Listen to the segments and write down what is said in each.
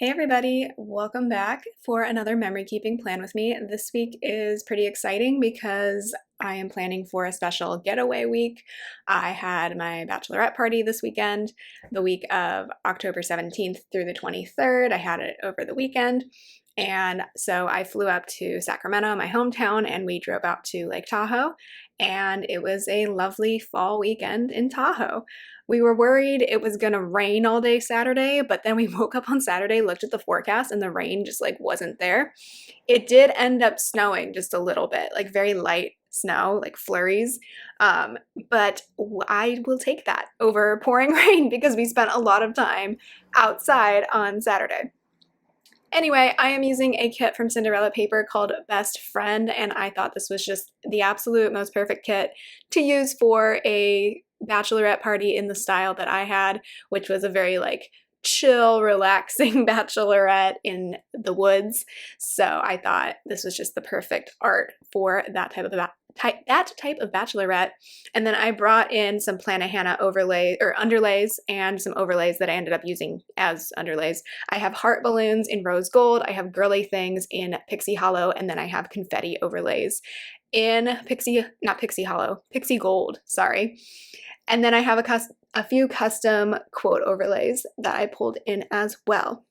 Hey everybody, welcome back for another memory keeping plan with me. This week is pretty exciting because I am planning for a special getaway week. I had my bachelorette party this weekend, the week of October 17th through the 23rd. I had it over the weekend. And so I flew up to Sacramento, my hometown, and we drove out to Lake Tahoe. And it was a lovely fall weekend in Tahoe. We were worried it was gonna rain all day Saturday, but then we woke up on Saturday, looked at the forecast, and the rain just wasn't there. It did end up snowing just a little bit, like very light snow, like flurries. But I will take that over pouring rain because we spent a lot of time outside on Saturday. Anyway, I am using a kit from Cinderella paper called Best Friend, and I thought this was just the absolute most perfect kit to use for a bachelorette party in the style that I had, which was a very chill, relaxing bachelorette in the woods. So I thought this was just the perfect art for that type of bachelorette. And then I brought in some Plannahannah overlay or underlays and some overlays that I ended up using as underlays. I have heart balloons in rose gold, I have girly things in pixie hollow, and then I have confetti overlays in pixie gold, sorry. And then I have a few custom quote overlays that I pulled in as well.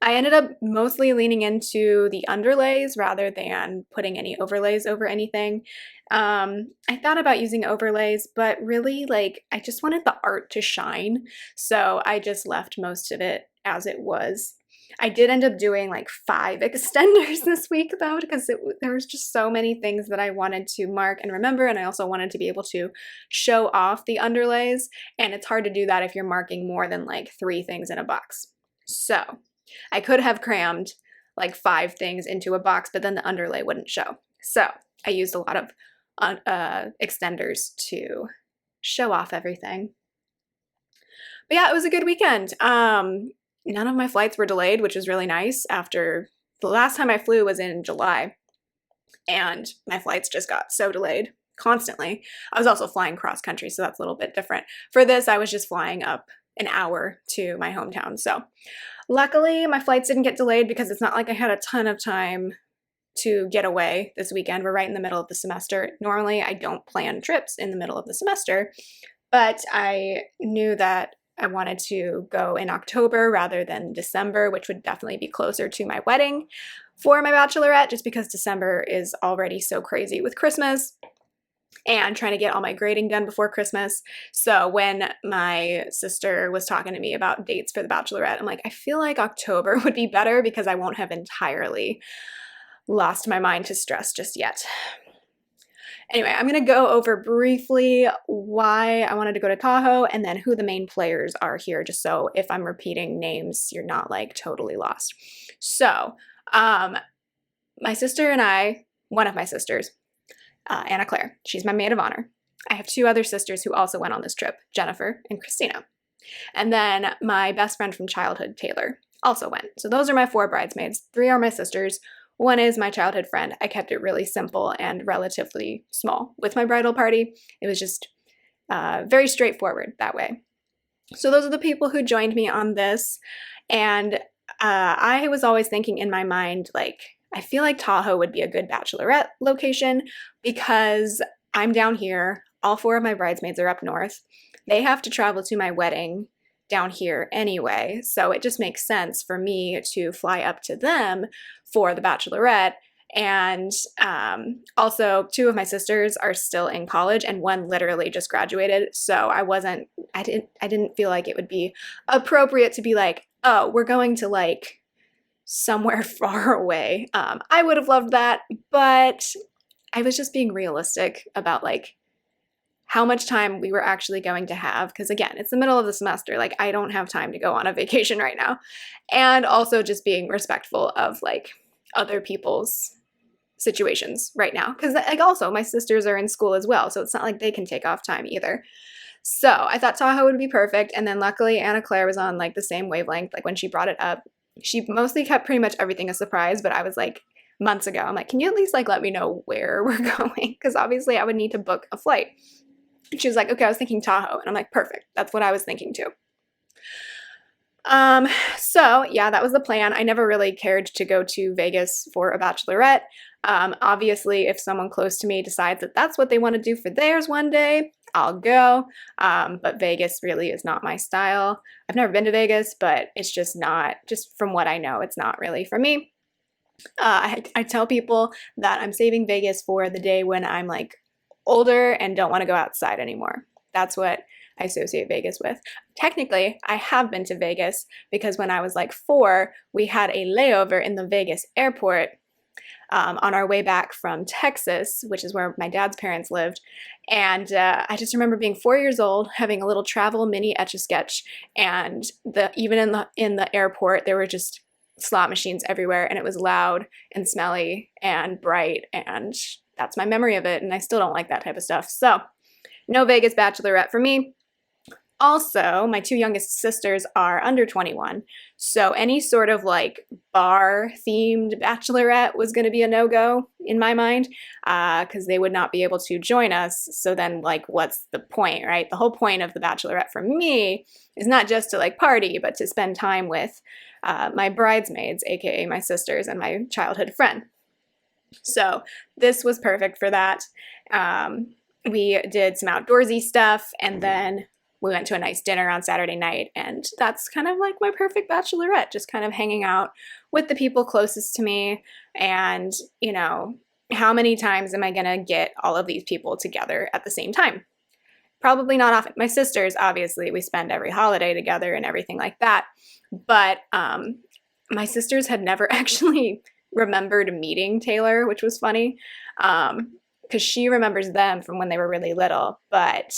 I ended up mostly leaning into the underlays rather than putting any overlays over anything. I thought about using overlays, but really I just wanted the art to shine. So I just left most of it as it was. I did end up doing 5 extenders this week though, because there was just so many things that I wanted to mark and remember, and I also wanted to be able to show off the underlays, and it's hard to do that if you're marking more than 3 things in a box. So I could have crammed 5 things into a box, but then the underlay wouldn't show. So I used a lot of extenders to show off everything. But yeah, it was a good weekend. None of my flights were delayed, which was really nice. After the last time I flew was in July, and my flights just got so delayed constantly. I was also flying cross country, so that's a little bit different. For this, I was just flying up an hour to my hometown. So luckily, my flights didn't get delayed because it's not like I had a ton of time to get away this weekend. We're right in the middle of the semester. Normally, I don't plan trips in the middle of the semester, but I knew that I wanted to go in October rather than December, which would definitely be closer to my wedding for my bachelorette, just because December is already so crazy with Christmas and trying to get all my grading done before Christmas. So when my sister was talking to me about dates for the bachelorette, I'm like, I feel like October would be better because I won't have entirely lost my mind to stress just yet. Anyway, I'm going to go over briefly why I wanted to go to Tahoe and then who the main players are here, just so if I'm repeating names, you're not totally lost. So, my sister and I, one of my sisters, Anna Claire, she's my maid of honor. I have 2 other sisters who also went on this trip, Jennifer and Christina. And then my best friend from childhood, Taylor, also went. So those are my 4 bridesmaids. 3 are my sisters. 1 is my childhood friend. I kept it really simple and relatively small with my bridal party. It was just very straightforward that way. So those are the people who joined me on this. And I was always thinking in my mind, I feel like Tahoe would be a good bachelorette location because I'm down here. All 4 of my bridesmaids are up north. They have to travel to my wedding down here anyway, so it just makes sense for me to fly up to them for the bachelorette. And also 2 of my sisters are still in college and 1 literally just graduated, so I didn't feel like it would be appropriate to be oh, we're going to somewhere far away. I would have loved that, but I was just being realistic about how much time we were actually going to have, because again, it's the middle of the semester. I don't have time to go on a vacation right now. And also just being respectful of other people's situations right now, because also my sisters are in school as well, so it's not like they can take off time either. So I thought Tahoe would be perfect, and then luckily Anna Claire was on the same wavelength. When she brought it up, she mostly kept pretty much everything a surprise, but I was months ago, I'm can you at least let me know where we're going, because obviously I would need to book a flight. And she was okay, I was thinking Tahoe. And I'm perfect. That's what I was thinking too. So yeah, that was the plan. I never really cared to go to Vegas for a bachelorette. Obviously, if someone close to me decides that that's what they want to do for theirs one day, I'll go. But Vegas really is not my style. I've never been to Vegas, but it's just not, just from what I know, it's not really for me. I tell people that I'm saving Vegas for the day when I'm like older and don't want to go outside anymore. That's what I associate Vegas with. Technically, I have been to Vegas because when I was like 4, we had a layover in the Vegas airport on our way back from Texas, which is where my dad's parents lived. And I just remember being 4 years old, having a little travel mini Etch-a-Sketch, and even in the airport, there were just slot machines everywhere, and it was loud and smelly and bright, and that's my memory of it, and I still don't like that type of stuff. So, no Vegas bachelorette for me. Also, my 2 youngest sisters are under 21, so any sort of like bar-themed bachelorette was going to be a no-go in my mind, because they would not be able to join us. So then, like, what's the point, right? The whole point of the bachelorette for me is not just to like party, but to spend time with my bridesmaids, aka my sisters, and my childhood friend. So this was perfect for that. We did some outdoorsy stuff, and then we went to a nice dinner on Saturday night, and that's kind of like my perfect bachelorette, just kind of hanging out with the people closest to me. And, you know, how many times am I gonna get all of these people together at the same time? Probably not often. My sisters, obviously, we spend every holiday together and everything like that. But my sisters had never actually remembered meeting Taylor, which was funny, because she remembers them from when they were really little. But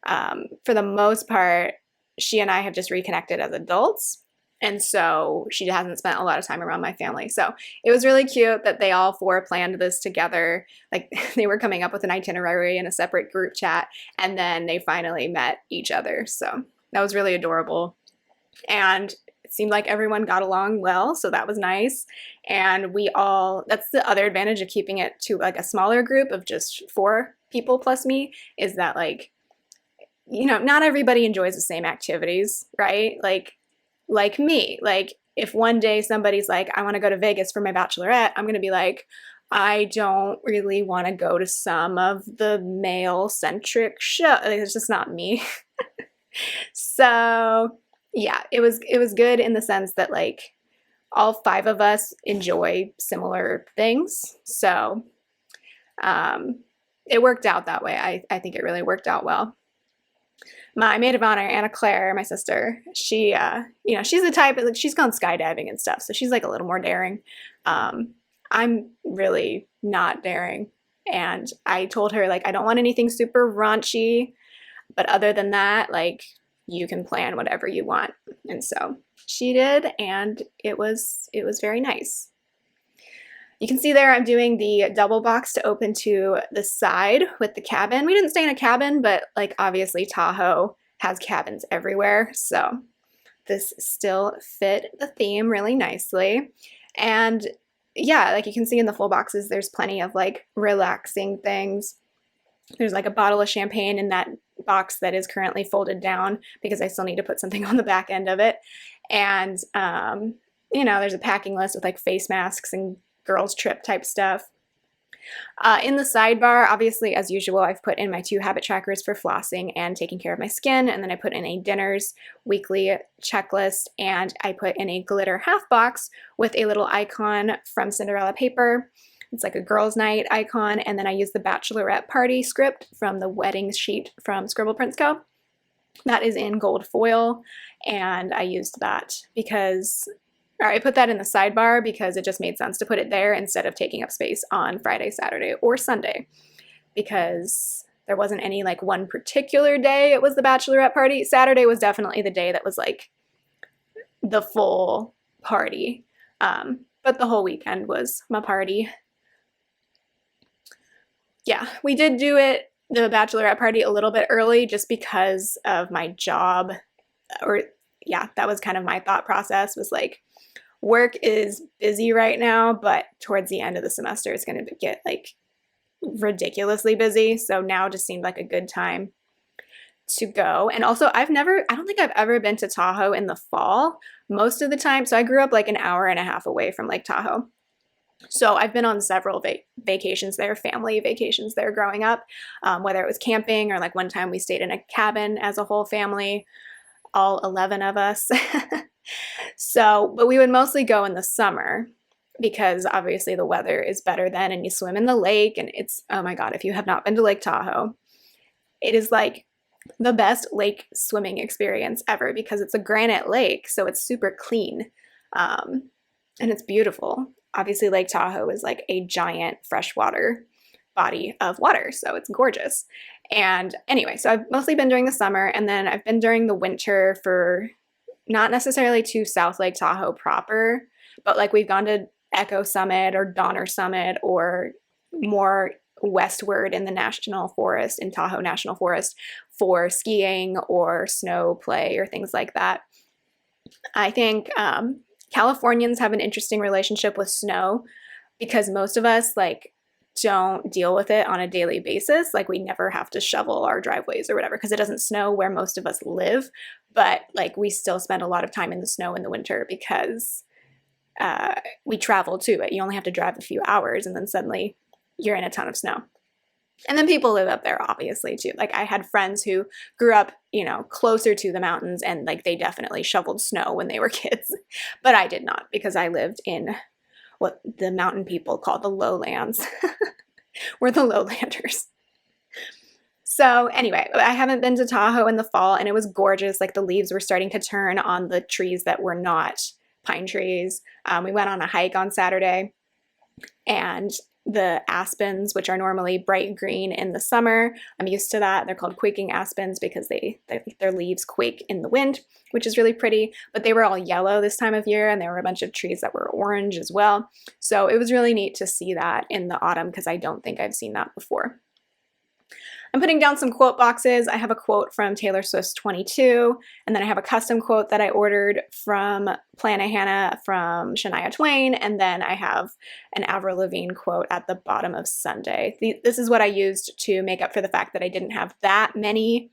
for the most part, she and I have just reconnected as adults. And so she hasn't spent a lot of time around my family. So it was really cute that they all 4 planned this together. Like, they were coming up with an itinerary in a separate group chat, and then they finally met each other. So that was really adorable. And it seemed like everyone got along well, so that was nice. And that's the other advantage of keeping it to like a smaller group of just 4 people plus me, is that, like, you know, not everybody enjoys the same activities, right? Like me, like if one day somebody's like, I want to go to Vegas for my bachelorette, I'm going to be like, I don't really want to go to some of the male-centric shows. It's just not me. So yeah, it was good in the sense that like all 5 of us enjoy similar things. So it worked out that way. I think it really worked out well. My maid of honor, Anna Claire, my sister, she, you know, she's the type, like, she's gone skydiving and stuff, so she's like a little more daring. I'm really not daring, and I told her, like, I don't want anything super raunchy, but other than that, like, you can plan whatever you want. And so she did, and it was very nice. You can see there I'm doing the double box to open to the side with the cabin. We didn't stay in a cabin, but like obviously Tahoe has cabins everywhere, so this still fit the theme really nicely. And yeah, like you can see in the full boxes, there's plenty of like relaxing things. There's like a bottle of champagne in that box that is currently folded down because I still need to put something on the back end of it. And you know, there's a packing list with like face masks and girls trip type stuff. In the sidebar, obviously, as usual, I've put in my 2 habit trackers for flossing and taking care of my skin, and then I put in a dinners weekly checklist, and I put in a glitter half box with a little icon from Cinderella paper. It's like a girls' night icon, and then I use the bachelorette party script from the wedding sheet from Scribble Prints Co. That is in gold foil, and I used that because I put that in the sidebar because it just made sense to put it there instead of taking up space on Friday, Saturday, or Sunday, because there wasn't any like one particular day it was the bachelorette party. Saturday was definitely the day that was like the full party, but the whole weekend was my party. Yeah, we did do it, the bachelorette party, a little bit early just because of my job, or yeah, that was kind of my thought process, was like, work is busy right now, but towards the end of the semester, it's going to get like ridiculously busy. So now just seemed like a good time to go. And also I don't think I've ever been to Tahoe in the fall most of the time. So I grew up like an hour and a half away from Lake Tahoe. So I've been on several vacations there, family vacations there growing up, whether it was camping or like one time we stayed in a cabin as a whole family, all 11 of us. So, but we would mostly go in the summer because obviously the weather is better then and you swim in the lake and it's, oh my God, if you have not been to Lake Tahoe, it is like the best lake swimming experience ever because it's a granite lake, so it's super clean, and it's beautiful. Obviously, Lake Tahoe is like a giant freshwater body of water, so it's gorgeous. And anyway, so I've mostly been during the summer, and then I've been during the winter for not necessarily to South Lake Tahoe proper, but like we've gone to Echo Summit or Donner Summit or more westward in the National Forest, in Tahoe National Forest, for skiing or snow play or things like that. I think Californians have an interesting relationship with snow because most of us like don't deal with it on a daily basis. Like we never have to shovel our driveways or whatever because it doesn't snow where most of us live, but like we still spend a lot of time in the snow in the winter because we travel to it. You only have to drive a few hours and then suddenly you're in a ton of snow. And then people live up there obviously too. Like I had friends who grew up, you know, closer to the mountains and like they definitely shoveled snow when they were kids. But I did not because I lived in what the mountain people call the lowlands. We're the lowlanders. So anyway, I haven't been to Tahoe in the fall and it was gorgeous. Like the leaves were starting to turn on the trees that were not pine trees. We went on a hike on Saturday and the aspens, which are normally bright green in the summer, I'm used to that. They're called quaking aspens because their leaves quake in the wind, which is really pretty, but they were all yellow this time of year and there were a bunch of trees that were orange as well. So it was really neat to see that in the autumn because I don't think I've seen that before. I'm putting down some quote boxes. I have a quote from Taylor Swift's 22, and then I have a custom quote that I ordered from Plannahannah from Shania Twain, and then I have an Avril Lavigne quote at the bottom of Sunday. This is what I used to make up for the fact that I didn't have that many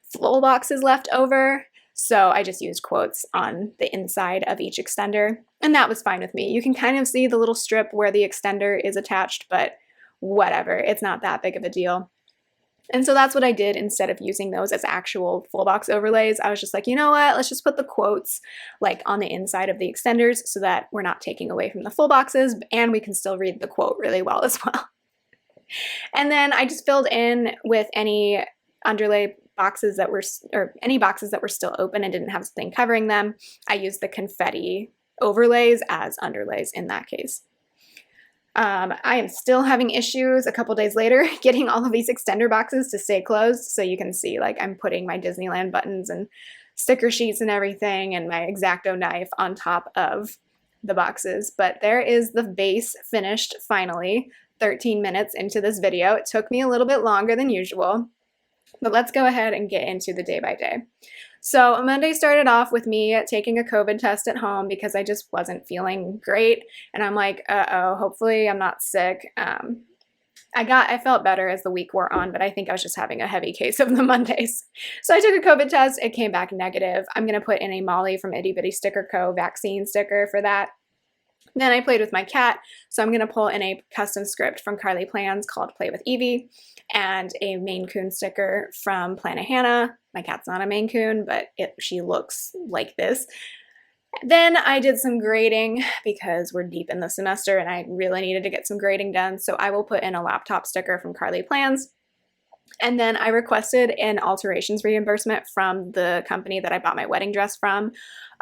full boxes left over, so I just used quotes on the inside of each extender, and that was fine with me. You can kind of see the little strip where the extender is attached, but whatever, it's not that big of a deal. And so that's what I did instead of using those as actual full box overlays. I was just like, you know what, let's just put the quotes like on the inside of the extenders so that we're not taking away from the full boxes and we can still read the quote really well as well. And then I just filled in with any underlay boxes that were, or any boxes that were still open and didn't have something covering them. I used the confetti overlays as underlays in that case. I am still having issues a couple days later getting all of these extender boxes to stay closed. So you can see like I'm putting my Disneyland buttons and sticker sheets and everything and my X-Acto knife on top of the boxes. But there is the base finished finally, 13 minutes into this video. It took me a little bit longer than usual, but let's go ahead and get into the day by day. So Monday started off with me taking a COVID test at home because I just wasn't feeling great. And I'm like, uh-oh, hopefully I'm not sick. I felt better as the week wore on, but I think I was just having a heavy case of the Mondays. So I took a COVID test. It came back negative. I'm going to put in a Molly from Itty Bitty Sticker Co. vaccine sticker for that. Then I played with my cat, so I'm going to pull in a custom script from Carly Plans called Play with Evie, and a Maine Coon sticker from Plannahannah. My cat's not a Maine Coon, but she looks like this. Then I did some grading because we're deep in the semester and I really needed to get some grading done, so I will put in a laptop sticker from Carly Plans. And then I requested an alterations reimbursement from the company that I bought my wedding dress from,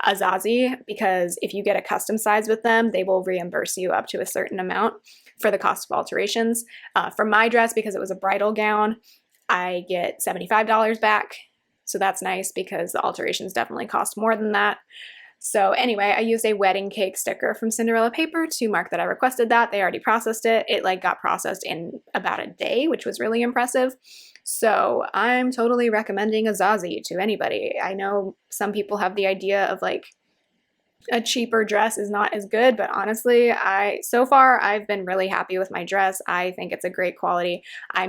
Azazi, because if you get a custom size with them, they will reimburse you up to a certain amount for the cost of alterations. For my dress, because it was a bridal gown, I get $75 back. So that's nice because the alterations definitely cost more than that. So anyway, I used a wedding cake sticker from Cinderella paper to mark that I requested that. They already processed it. It like got processed in about a day, which was really impressive. So I'm totally recommending Azazi to anybody. I know some people have the idea of like a cheaper dress is not as good, but honestly, so far I've been really happy with my dress. I think it's a great quality. I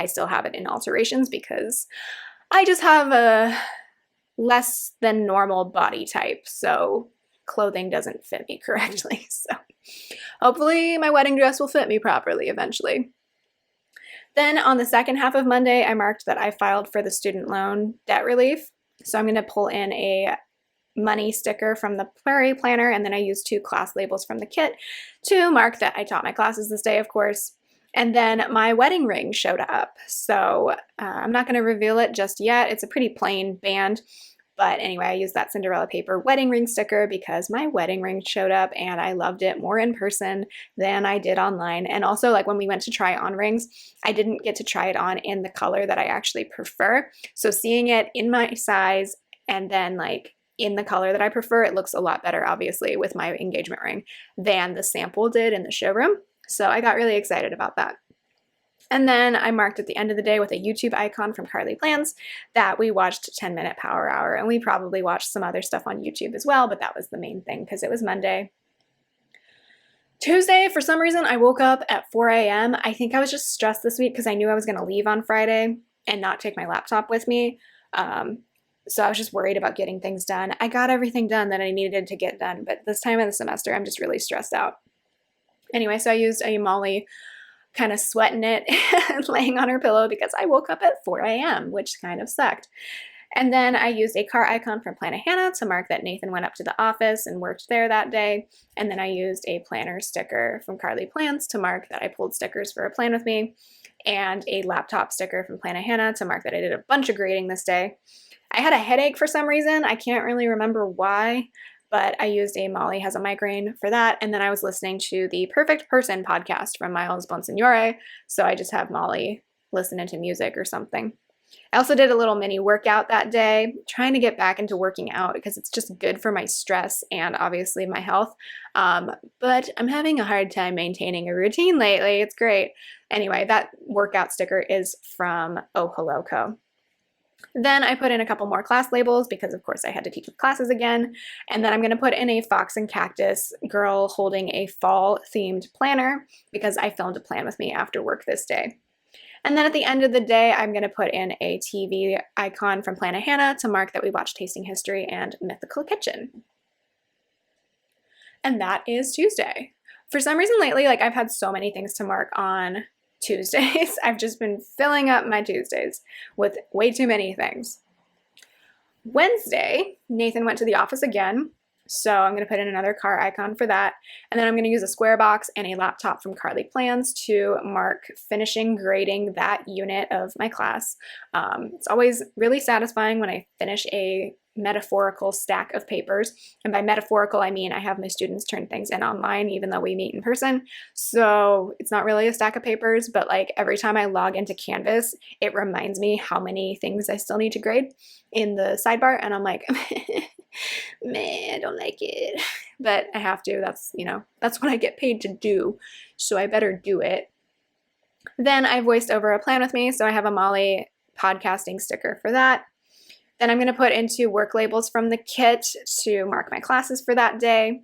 still have it in alterations because I just have a less than normal body type, so clothing doesn't fit me correctly. So hopefully my wedding dress will fit me properly eventually. Then on the second half of Monday, I marked that I filed for the student loan debt relief. So I'm going to pull in a money sticker from the Prairie Planner, and then I used 2 class labels from the kit to mark that I taught my classes this day, of course. And then my wedding ring showed up. So I'm not going to reveal it just yet. It's a pretty plain band. But anyway, I used that Cinderella paper wedding ring sticker because my wedding ring showed up and I loved it more in person than I did online. And also, like when we went to try on rings, I didn't get to try it on in the color that I actually prefer. So seeing it in my size and then like in the color that I prefer, it looks a lot better, obviously, with my engagement ring than the sample did in the showroom. So I got really excited about that. And then I marked at the end of the day with a YouTube icon from Carly Plans that we watched 10-minute Power Hour, and we probably watched some other stuff on YouTube as well, but that was the main thing because it was Monday. Tuesday, for some reason, I woke up at 4 a.m. I think I was just stressed this week because I knew I was going to leave on Friday and not take my laptop with me. So I was just worried about getting things done. I got everything done that I needed to get done, but this time of the semester, I'm just really stressed out. Anyway, so I used a Molly kind of sweating it and laying on her pillow because I woke up at 4 a.m., which kind of sucked. And then I used a car icon from Planner Hannah to mark that Nathan went up to the office and worked there that day. And then I used a planner sticker from Carly Plans to mark that I pulled stickers for a plan with me, and a laptop sticker from Planner Hannah to mark that I did a bunch of grading this day. I had a headache for some reason. I can't really remember why, but I used a Molly Has a Migraine for that. And then I was listening to the Perfect Person podcast from Miles Bonsignore. So I just have Molly listening to music or something. I also did a little mini workout that day, trying to get back into working out because it's just good for my stress and obviously my health. But I'm having a hard time maintaining a routine lately. It's great. Anyway, that workout sticker is from Oh Hello Co. Then I put in a couple more class labels because of course I had to teach classes again. And then I'm going to put in a fox and cactus girl holding a fall themed planner because I filmed a plan with me after work this day. And then at the end of the day, I'm going to put in a TV icon from Planner Hannah to mark that we watched Tasting History and Mythical Kitchen. And that is Tuesday. For some reason lately, like I've had so many things to mark on Tuesdays. I've just been filling up my Tuesdays with way too many things. Wednesday, Nathan went to the office again, so I'm going to put in another car icon for that. And then I'm going to use a square box and a laptop from Carly Plans to mark finishing grading that unit of my class. It's always really satisfying when I finish a metaphorical stack of papers. And by metaphorical, I mean I have my students turn things in online even though we meet in person. So it's not really a stack of papers, but like every time I log into Canvas, it reminds me how many things I still need to grade in the sidebar. And I'm like, man, I don't like it. But I have to. That's what I get paid to do. So I better do it. Then I voiced over a plan with me. So I have a Molly podcasting sticker for that. Then I'm going to put into work labels from the kit to mark my classes for that day.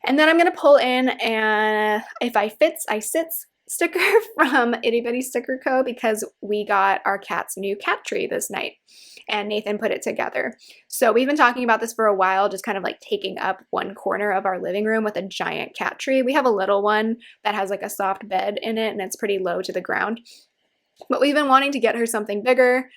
And then I'm going to pull in an If I Fits, I Sits sticker from Itty Bitty Sticker Co. because we got our cat's new cat tree this night and Nathan put it together. So we've been talking about this for a while, just kind of like taking up one corner of our living room with a giant cat tree. We have a little one that has like a soft bed in it and it's pretty low to the ground. But we've been wanting to get her something bigger.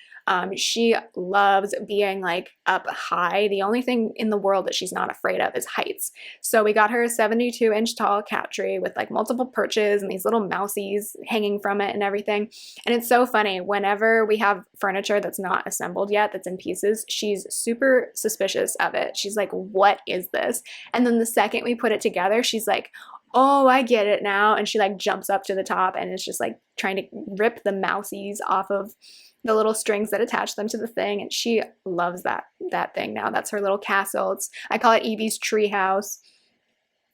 She loves being like up high. The only thing in the world that she's not afraid of is heights. So we got her a 72-inch tall cat tree with like multiple perches and these little mousies hanging from it and everything. And it's so funny. Whenever we have furniture that's not assembled yet, that's in pieces, she's super suspicious of it. She's like, what is this? And then the second we put it together, she's like, oh, I get it now. And she like jumps up to the top and is just like trying to rip the mousies off of the little strings that attach them to the thing. And she loves that thing now. That's her little castle. I call it Evie's treehouse.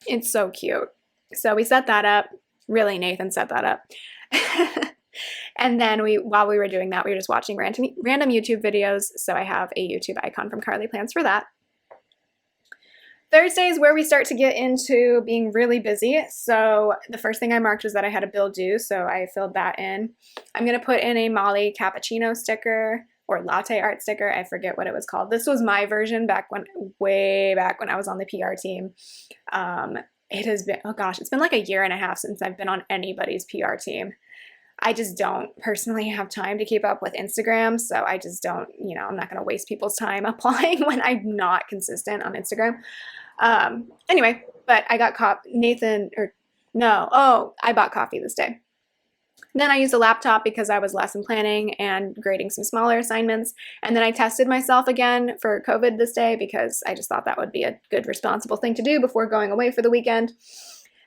It's so cute. So we set that up. Really, Nathan set that up. And then while we were doing that, we were just watching random YouTube videos. So I have a YouTube icon from Carly Plans for that. Thursday is where we start to get into being really busy. So the first thing I marked was that I had a bill due, so I filled that in. I'm going to put in a Molly cappuccino sticker or latte art sticker. I forget what it was called. This was my version way back when I was on the PR team. It has been, oh gosh, it's been like a year and a half since I've been on anybody's PR team. I just don't personally have time to keep up with Instagram, so I just don't, I'm not going to waste people's time applying when I'm not consistent on Instagram. Anyway, but I got I bought coffee this day. Then I used a laptop because I was lesson planning and grading some smaller assignments. And then I tested myself again for COVID this day because I just thought that would be a good, responsible thing to do before going away for the weekend.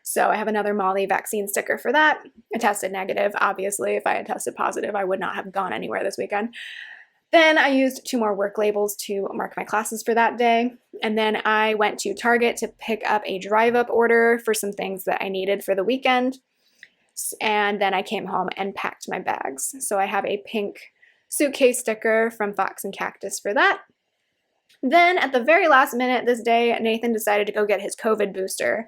So I have another Molly vaccine sticker for that. I tested negative. Obviously, if I had tested positive, I would not have gone anywhere this weekend. Then I used 2 more work labels to mark my classes for that day. And then I went to Target to pick up a drive-up order for some things that I needed for the weekend. And then I came home and packed my bags. So I have a pink suitcase sticker from Fox and Cactus for that. Then at the very last minute this day, Nathan decided to go get his COVID booster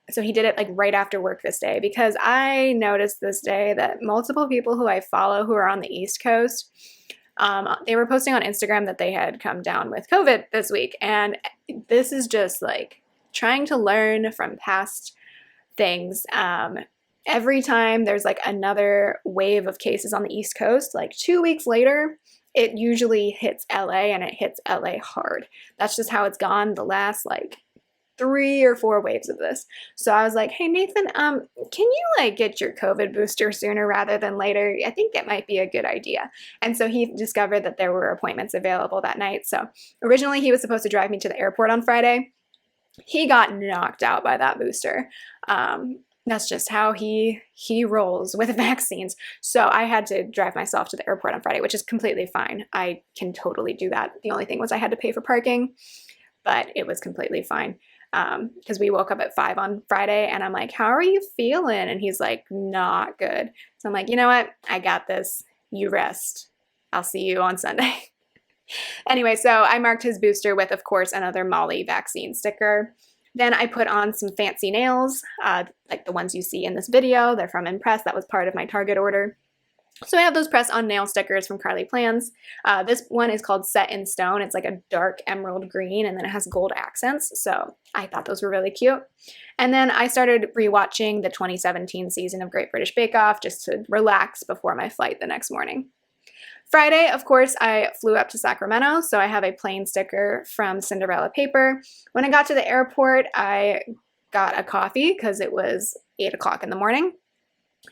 so he did it like right after work this day, because I noticed this day that multiple people who I follow who are on the East Coast, they were posting on Instagram that they had come down with COVID this week. And this is just like trying to learn from past things. Every time there's like another wave of cases on the East Coast, like 2 weeks later, it usually hits LA, and it hits LA hard. That's just how it's gone the last like 3 or 4 waves of this. So I was like, hey Nathan, can you like get your COVID booster sooner rather than later? I think that might be a good idea. And so he discovered that there were appointments available that night. So originally he was supposed to drive me to the airport on Friday. He got knocked out by that booster. That's just how he rolls with vaccines. So I had to drive myself to the airport on Friday, which is completely fine. I can totally do that. The only thing was I had to pay for parking, but it was completely fine. Because we woke up at 5 on Friday, and I'm like, how are you feeling? And he's like, not good. So I'm like, you know what? I got this. You rest. I'll see you on Sunday. Anyway, so I marked his booster with, of course, another Molly vaccine sticker. Then I put on some fancy nails, like the ones you see in this video. They're from Impress. That was part of my Target order. So I have those press-on nail stickers from Carly Plans. This one is called Set in Stone. It's like a dark emerald green, and then it has gold accents. So I thought those were really cute. And then I started rewatching the 2017 season of Great British Bake Off just to relax before my flight the next morning. Friday, of course, I flew up to Sacramento, so I have a plain sticker from Cinderella paper. When I got to the airport, I got a coffee because it was 8 o'clock in the morning.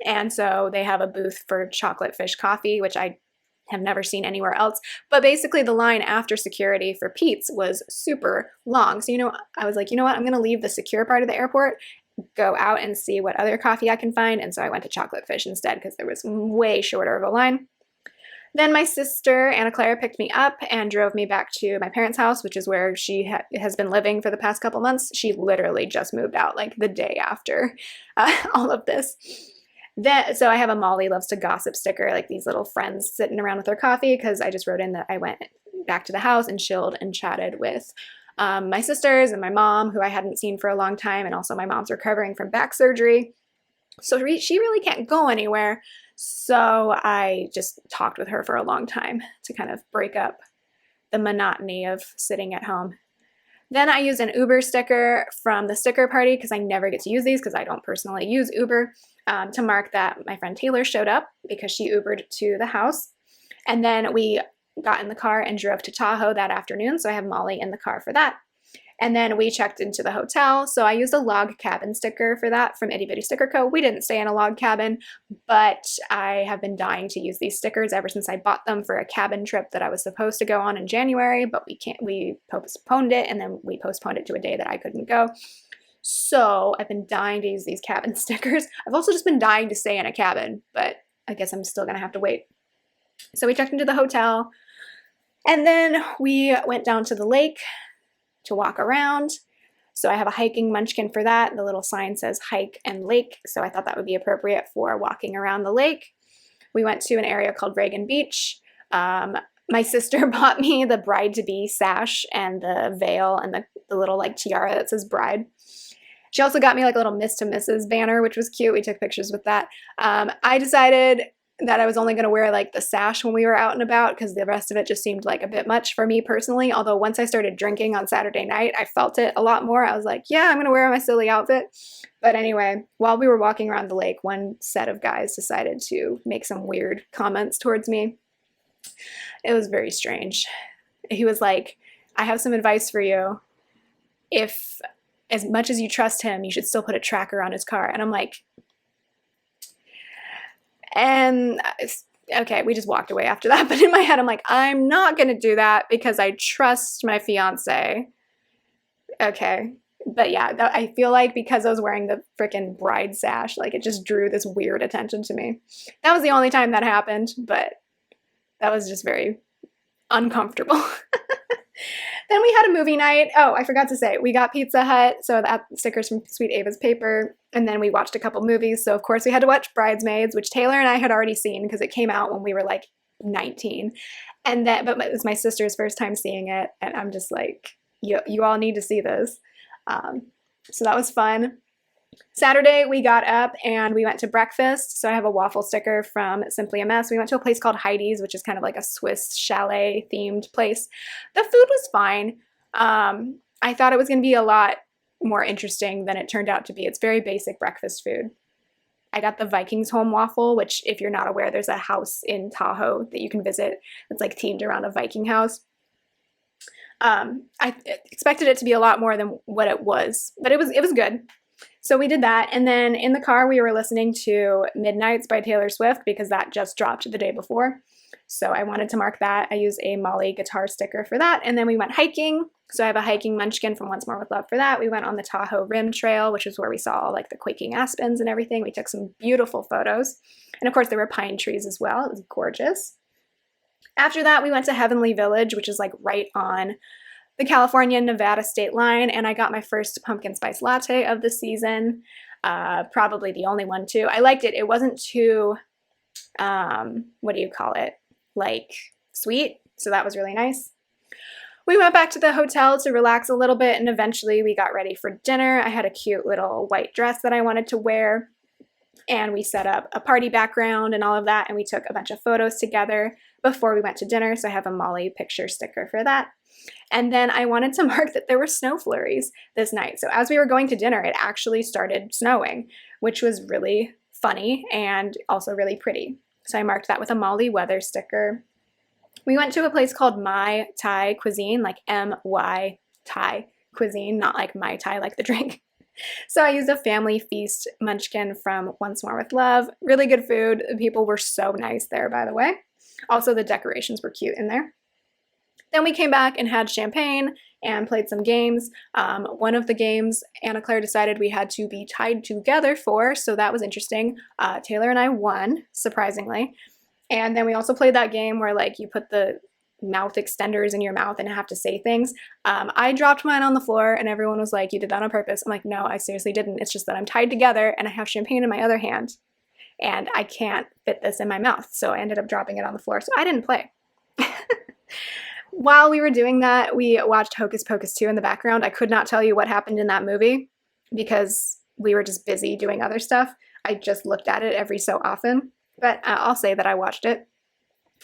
And so they have a booth for chocolate fish coffee, which I have never seen anywhere else. But basically the line after security for Pete's was super long. So, I was like, you know what? I'm going to leave the secure part of the airport, go out and see what other coffee I can find. And so I went to chocolate fish instead because there was way shorter of a line. Then my sister, Anna Clara, picked me up and drove me back to my parents' house, which is where she has been living for the past couple months. She literally just moved out like the day after all of this. So I have a Molly Loves to Gossip sticker, like these little friends sitting around with their coffee, because I just wrote in that I went back to the house and chilled and chatted with my sisters and my mom, who I hadn't seen for a long time, and also my mom's recovering from back surgery. So she really can't go anywhere. So I just talked with her for a long time to kind of break up the monotony of sitting at home. Then I used an Uber sticker from the sticker party, because I never get to use these because I don't personally use Uber, to mark that my friend Taylor showed up because she Ubered to the house. And then we got in the car and drove to Tahoe that afternoon, so I have Molly in the car for that. And then we checked into the hotel, so I used a log cabin sticker for that from Itty Bitty Sticker Co. We didn't stay in a log cabin, but I have been dying to use these stickers ever since I bought them for a cabin trip that I was supposed to go on in January, but we postponed it, and then we postponed it to a day that I couldn't go. So I've been dying to use these cabin stickers. I've also just been dying to stay in a cabin, but I guess I'm still gonna have to wait. So we checked into the hotel, and then we went down to the lake to walk around. So I have a hiking munchkin for that. The little sign says hike and lake, so I thought that would be appropriate for walking around the lake. We went to an area called Reagan Beach. My sister bought me the bride-to-be sash and the veil and the little like tiara that says bride. She also got me like a little Miss to Mrs. banner, which was cute. We took pictures with that. I decided that I was only going to wear like the sash when we were out and about because the rest of it just seemed like a bit much for me personally. Although once I started drinking on Saturday night, I felt it a lot more. I was like, yeah, I'm going to wear my silly outfit. But anyway, while we were walking around the lake, one set of guys decided to make some weird comments towards me. It was very strange. He was like, I have some advice for you. If as much as you trust him, you should still put a tracker on his car. And I'm like, and okay, we just walked away after that. But in my head, I'm like, I'm not going to do that because I trust my fiance. Okay. But yeah, I feel like because I was wearing the freaking bride sash, like it just drew this weird attention to me. That was the only time that happened, but that was just very uncomfortable. Then we had a movie night. Oh, I forgot to say, we got Pizza Hut, so that stickers from Sweet Ava's paper, and then we watched a couple movies. So of course we had to watch Bridesmaids, which Taylor and I had already seen because it came out when we were like 19. And then, but it was my sister's first time seeing it, and I'm just like, you all need to see this. So that was fun. Saturday, we got up and we went to breakfast. So I have a waffle sticker from Simply a Mess. We went to a place called Heidi's, which is kind of like a Swiss chalet themed place. The food was fine. I thought it was going to be a lot more interesting than it turned out to be. It's very basic breakfast food. I got the Vikings home waffle, which if you're not aware, there's a house in Tahoe that you can visit. It's like themed around a Viking house. I expected it to be a lot more than what it was, but it was good. So we did that, and then in the car we were listening to Midnights by Taylor Swift because that just dropped the day before. So I wanted to mark that. I used a Molly guitar sticker for that, and then we went hiking. So I have a hiking munchkin from Once More With Love for that. We went on the Tahoe Rim Trail, which is where we saw like the quaking aspens and everything. We took some beautiful photos, and of course there were pine trees as well. It was gorgeous. After that, we went to Heavenly Village, which is like right on the California-Nevada state line, and I got my first pumpkin spice latte of the season. Probably the only one too. I liked it. It wasn't too, what do you call it? Like sweet. So that was really nice. We went back to the hotel to relax a little bit, and eventually we got ready for dinner. I had a cute little white dress that I wanted to wear, and we set up a party background and all of that, and we took a bunch of photos together before we went to dinner. So I have a Molly picture sticker for that. And then I wanted to mark that there were snow flurries this night. So as we were going to dinner, it actually started snowing, which was really funny and also really pretty. So I marked that with a Molly weather sticker. We went to a place called My Thai Cuisine, like M-Y Thai Cuisine, not like Mai Tai, like the drink. So I used a Family Feast munchkin from Once More With Love. Really good food. The people were so nice there, by the way. Also, the decorations were cute in there. Then we came back and had champagne and played some games. One of the games Anna Claire decided we had to be tied together for, so that was interesting. Taylor and I won, surprisingly. And then we also played that game where like you put the mouth extenders in your mouth and have to say things. I dropped mine on the floor and everyone was like, you did that on purpose. I'm like, no, I seriously didn't. It's just that I'm tied together and I have champagne in my other hand and I can't fit this in my mouth. So I ended up dropping it on the floor. So I didn't play. While we were doing that, we watched Hocus Pocus 2 in the background. I could not tell you what happened in that movie because we were just busy doing other stuff. I just looked at it every so often, but I'll say that I watched it.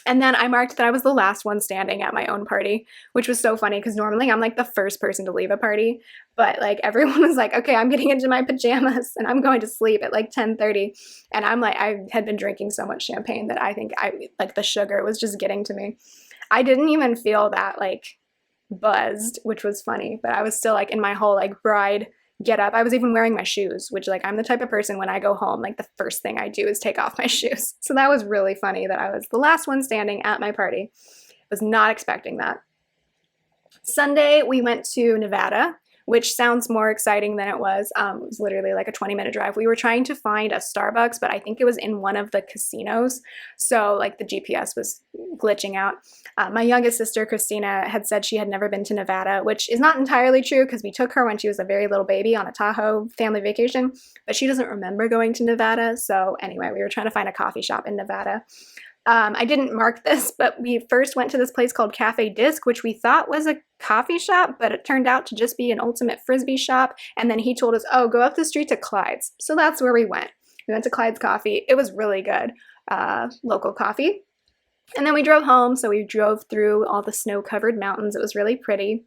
And then I marked that I was the last one standing at my own party, which was so funny because normally I'm like the first person to leave a party, but like everyone was like, okay, I'm getting into my pajamas and I'm going to sleep at like 10:30. And I'm like, I had been drinking so much champagne that I think like the sugar was just getting to me. I didn't even feel that like buzzed, which was funny, but I was still like in my whole like bride get up. I was even wearing my shoes, which like I'm the type of person when I go home, like the first thing I do is take off my shoes. So that was really funny that I was the last one standing at my party. Was not expecting that. Sunday, we went to Nevada, which sounds more exciting than it was. It was literally like a 20-minute drive. We were trying to find a Starbucks, but I think it was in one of the casinos. So like the GPS was glitching out. My youngest sister, Christina, had said she had never been to Nevada, which is not entirely true because we took her when she was a very little baby on a Tahoe family vacation, but she doesn't remember going to Nevada. So anyway, we were trying to find a coffee shop in Nevada. I didn't mark this, but we first went to this place called Cafe Disc, which we thought was a coffee shop, but it turned out to just be an ultimate frisbee shop. And then he told us, oh, go up the street to Clyde's. So that's where we went. We went to Clyde's Coffee. It was really good, local coffee. And then we drove home, so we drove through all the snow-covered mountains. It was really pretty.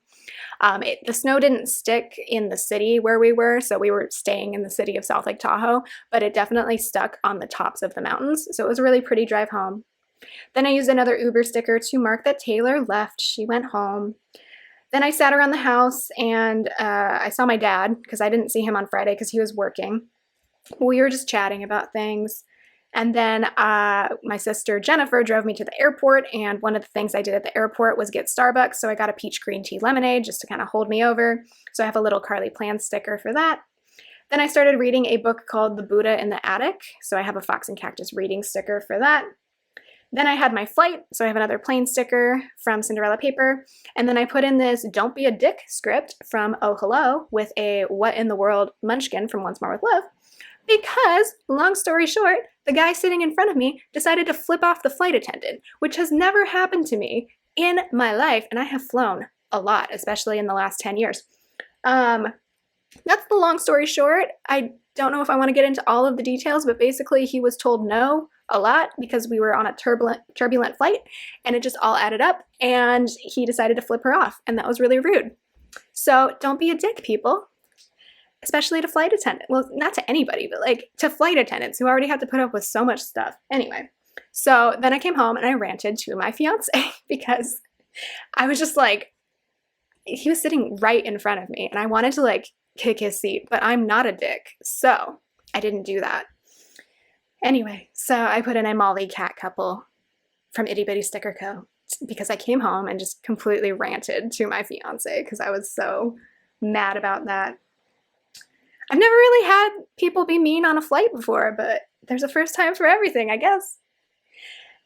The snow didn't stick in the city where we were, so we were staying in the city of South Lake Tahoe, but it definitely stuck on the tops of the mountains, so it was a really pretty drive home. Then I used another Uber sticker to mark that Taylor left. She went home. Then I sat around the house and I saw my dad, because I didn't see him on Friday because he was working. We were just chatting about things. And then my sister Jennifer drove me to the airport, and one of the things I did at the airport was get Starbucks, so I got a peach green tea lemonade just to kind of hold me over. So I have a little Carly Plan sticker for that. Then I started reading a book called The Buddha in the Attic, so I have a Fox and Cactus reading sticker for that. Then I had my flight, so I have another plane sticker from Cinderella paper. And then I put in this Don't Be a Dick script from Oh Hello with a What in the World munchkin from Once More with Love. Because, long story short, the guy sitting in front of me decided to flip off the flight attendant, which has never happened to me in my life, and I have flown a lot, especially in the last 10 years. That's the long story short. I don't know if I want to get into all of the details, but basically he was told no a lot because we were on a turbulent flight, and it just all added up, and he decided to flip her off, and that was really rude. So don't be a dick, people. Especially to flight attendants. Well, not to anybody, but like to flight attendants who already have to put up with so much stuff. Anyway, so then I came home and I ranted to my fiance because I was just like, he was sitting right in front of me and I wanted to like kick his seat, but I'm not a dick. So I didn't do that. Anyway, so I put in a Molly cat couple from Itty Bitty Sticker Co. because I came home and just completely ranted to my fiance because I was so mad about that. I've never really had people be mean on a flight before, but there's a first time for everything, I guess.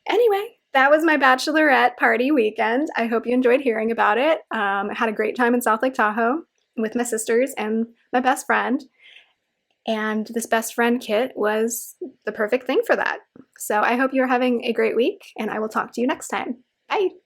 Anyway, that was my bachelorette party weekend. I hope you enjoyed hearing about it. I had a great time in South Lake Tahoe with my sisters and my best friend. And this best friend kit was the perfect thing for that. So I hope you're having a great week, and I will talk to you next time. Bye!